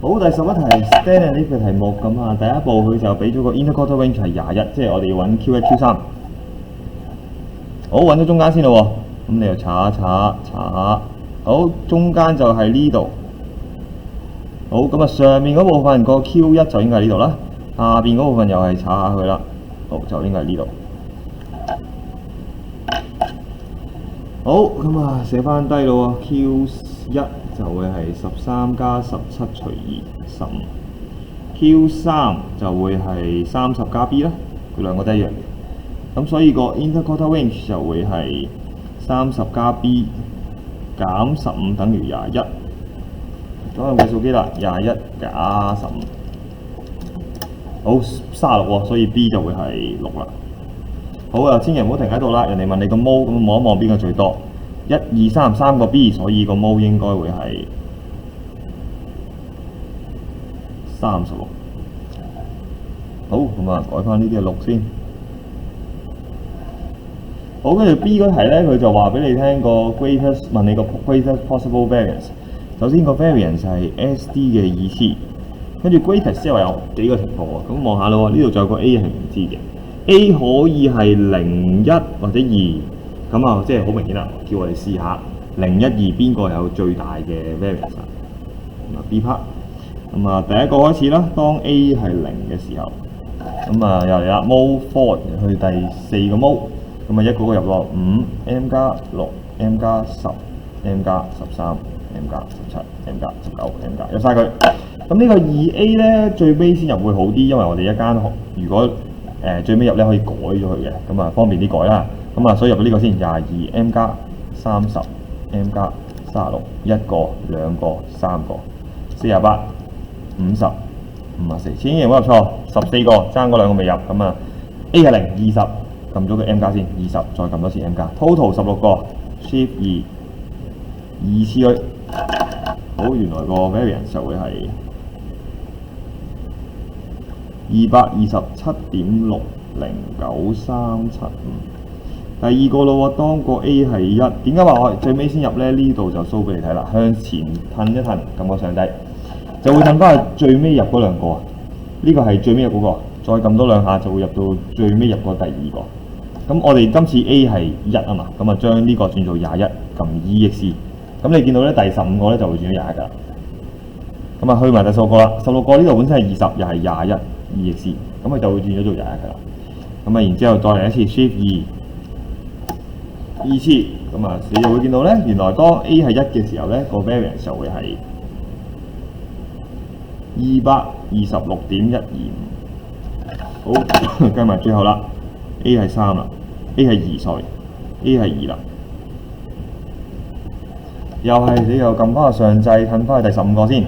好，第11題 Stand and Leave 嘅題目咁啊，第一步佢就俾咗個 interquarter range 係21，即係我哋要揾 Q1、Q3。好，揾咗中間先咯喎，咁你又查下。好，中間就係呢度。好，咁啊上面嗰部分個 Q1 就應該係呢度啦，下邊嗰部分又係查下佢啦。好，就應該係呢度。好，咁啊寫翻低咯喎 ，Q1 就會係13加17除2 15，Q3 就會係30加 B 啦，佢兩個都一樣嘅。咁所以個 interquarter range 就會係30加 B 減15等於21。咁用計數機啦，21加15，好36喎，所以 B 就會係6啦。好啊，千祈唔好停喺度啦，人哋問你個毛，咁望一望邊個最多？1、2、3，三個 B， 所以個毛應該會係36。好，咁啊改翻呢啲係6先。好，跟住 B 嗰題咧，佢就話俾你聽個 greatest， 問你個 greatest possible variance。首先個 variance 係 SD 嘅意思，跟住 greatest 即係話有幾個情況喎。咁望下咯喎，呢度仲有個 A 係唔知嘅。A 可以係0、1或者2，咁啊即係好明顯啦。叫我哋試下0、1、2邊個有最大嘅 variance 啊？咁啊 B part， 咁啊第一個開始啦。當 A 係0嘅時候，咁啊又嚟啦 ，move forward 去第4個 move， 咁啊一個個入落5 m 加6 m 加10 m 加13 m 加17 m 加19 m 加入晒佢。咁呢個2A 咧最尾先入會好啲，因為我哋一間如果最尾入咧可以改咗佢嘅，咁啊方便啲改啦。咁啊所以入到呢個先22 m 加30 m 加36，一個、兩個、三個，48、50、54，千祈唔好入錯，14個爭嗰兩個未入。咁啊 A 係0 20，撳咗個 m 加先，20再撳多次 m 加 ，total 16個 ，shift 2次去。好，原來個 variance 就會係227.60935。第二個咯喎，當個 A 係1，點解話我最尾先入咧？呢度就 show 俾你睇啦，向前褪一褪，撳個上低，就會褪翻去最尾入嗰兩個啊。呢個係最尾入嗰個，再撳多兩下就會入到最尾入個第二個。咁我哋今次 A 係1啊嘛，咁啊將呢個轉做21，撳 EXE。咁你見到咧第15個咧就會轉咗21㗎啦。咁啊去埋第16個啦，16個呢度本身係20，又係21 EXE，咁佢就會轉咗做21㗎啦。咁啊然之後再嚟一次 Shift 2次，咁啊你就會見到咧，原來當 A 係1嘅時候咧，個 variance 就會係226.125。好，計埋最後啦 ，A 係3啦 ，A 係2 sorry，A 係2啦。又係你又撳翻個上掣，褪翻去第15個先。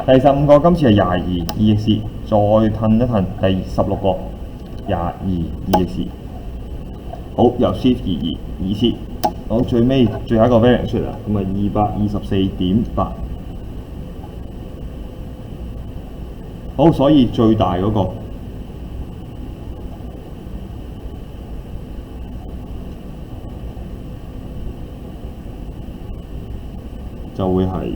第15個今次係22 EXE， 再褪一褪第16個22 EXE。好，由 Shift 2次。好，最後一個 variance 出嚟啦，咁啊224.8。好，所以最大嗰個就會係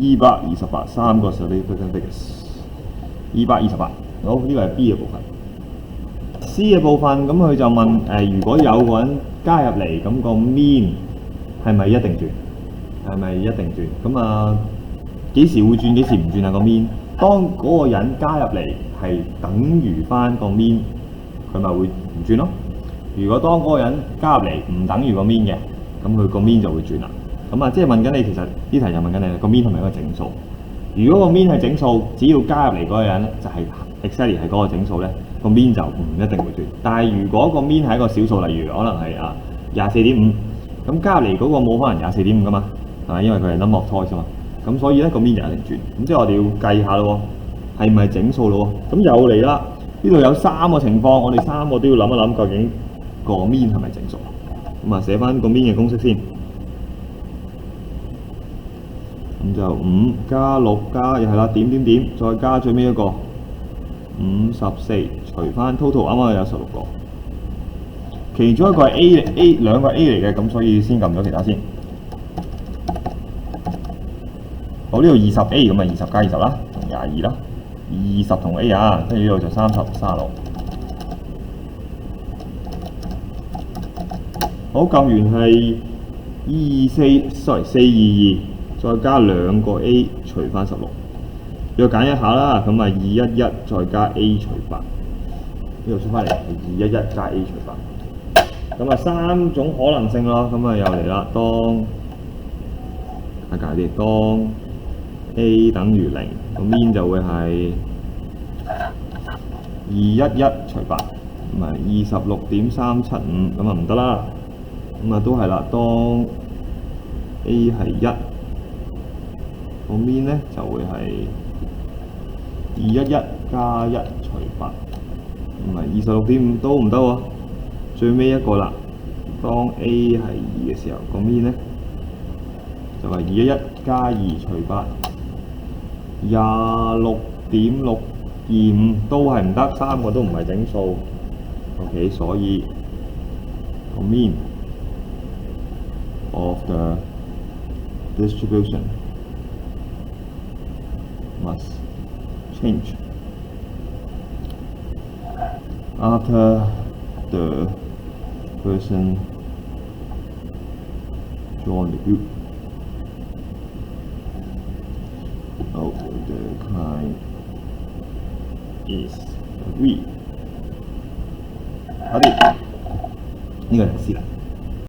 228，三個 significant figures，228。好，呢個係 B 嘅部分。C 嘅部分，咁佢就問如果有個人加入嚟，咁個 mean 係咪一定轉？係咪一定轉？咁啊幾時會轉？幾時唔轉啊？個 mean 當嗰個人加入嚟係等於翻個 mean， 佢咪會唔轉咯？如果當嗰個人加入嚟唔等於個 mean 嘅，咁佢個 mean 就會轉啦。咁啊，即係問緊你，其實呢題就問緊你個 mean 係咪一個整數？如果個 mean 係整數，只要加入嚟嗰個人咧就係 exactly 係嗰個整數咧，個 mean 就唔一定會轉。但係如果個 mean 係一個小數，例如可能係24.5，咁加入嚟嗰個冇可能24.5噶嘛，係咪？因為佢係 number of choice 嘛。咁所以咧個 mean 就一定轉。咁即係我哋要計下咯喎，係咪整數咯喎？咁又嚟啦，呢度有3個情況，我哋3個都要諗一諗究竟個 mean 係咪整數？咁啊寫翻個 mean 嘅公式先。咁就5加6加又係啦，點點點，再加最尾一個54，除翻 total 啱啱有16個，其中一個係 A 兩個 A 嚟嘅，咁所以先撳咗其他先。好，呢度20A 咁咪20加20啦，同22啦，20同 A 啊，跟住呢度就30、36。好，撳完係422，再加2個 A 除翻16。要揀一下啦，咁咪211再加 A 除8。呢度出翻嚟係211加 A 除8。咁啊3種可能性咯，咁啊又嚟啦，當簡啲，當 A 等於0，咁 mean 就會係211除8，咁咪26.375，咁啊唔得啦。咁啊都係啦，當 A 係1，個 mean 咧就會係211加1除8，唔係26.5都唔得喎。最尾一個啦，當 A 係2嘅時候，個 mean 咧就係211加2除8，26.625都係唔得，3個都唔係整數。OK， 所以個 mean of the distribution must change after the person join the group. Oh, the client is agreed. 好啲，呢個就係 C 啦。